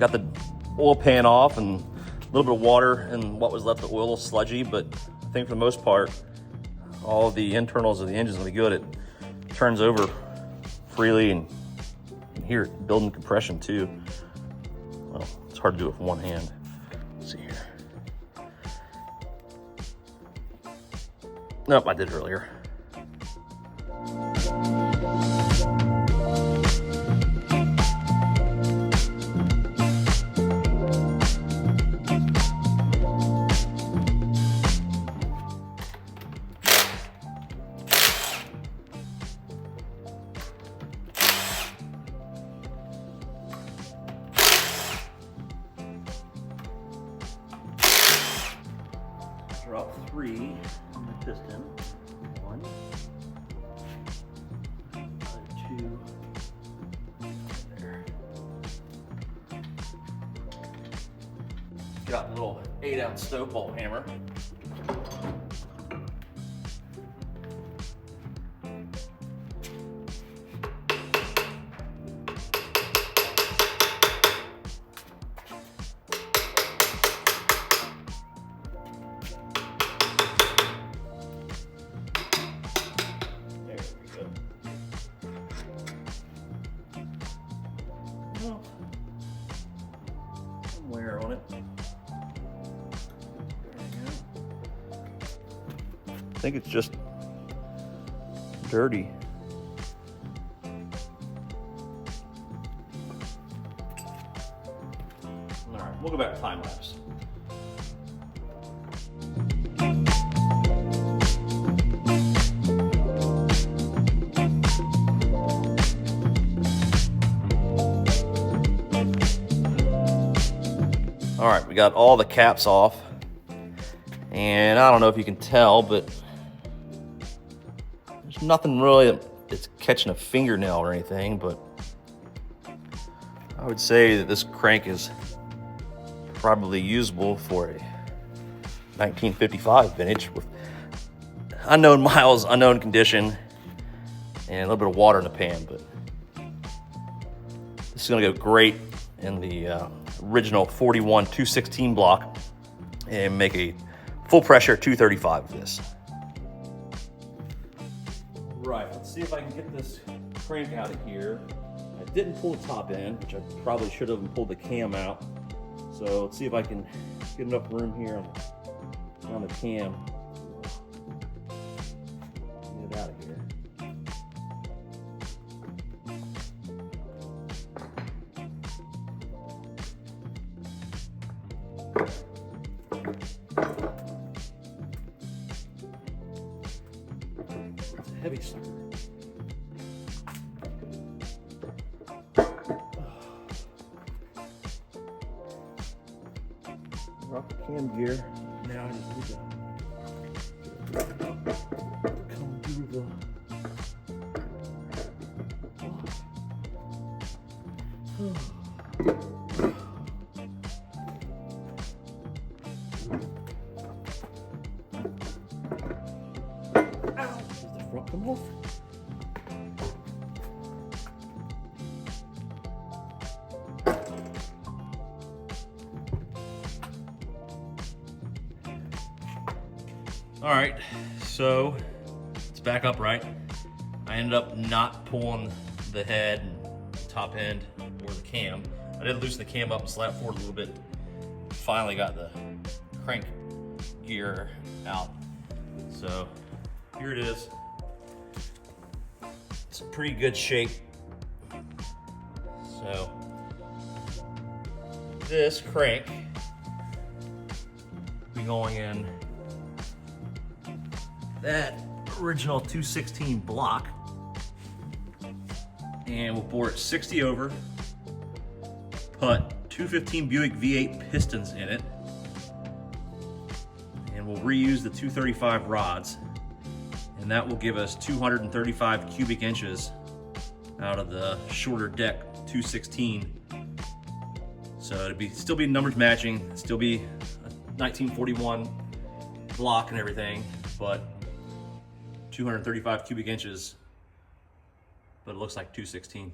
got the oil pan off and a little bit of water and what was left of the oil, a little sludgy, but I think for the most part, all of the internals of the engine's gonna be good. It turns over freely and you can hear it building compression too. Well, it's hard to do it with one hand. Let's see here. Nope, I did it earlier. Drop 3 in the piston. 1, 2, there. Get out the little 8-ounce Stovebolt hammer. Some wear on it. I think it's just dirty. All right, we'll go back to time lapse. All right, we got all the caps off, and I don't know if you can tell, but there's nothing really that's catching a fingernail or anything, but I would say that this crank is probably usable for a 1955 vintage with unknown miles, unknown condition, and a little bit of water in the pan, but this is gonna go great in the original 41 216 block and make a full pressure 235 of this. Right, let's see if I can get this crank out of here. I didn't pull the top end, which I probably should have, and pulled the cam out. So let's see if I can get enough room here on the cam. Get it out of here. It's a heavy sucker. Drop the cam gear. Now I just need to come through the come off. All right, so it's back upright. I ended up not pulling the head and top end or the cam. I did loosen the cam up and slap forward a little bit. Finally got the crank gear out. So here it is. It's in pretty good shape. So this crank will be going in that original 216 block, and we'll bore it 60 over, put 215 Buick V8 pistons in it, and we'll reuse the 235 rods, and that will give us 235 cubic inches out of the shorter deck 216. So it'd still be numbers matching, still be a 1941 block and everything, but 235 cubic inches, but it looks like 216.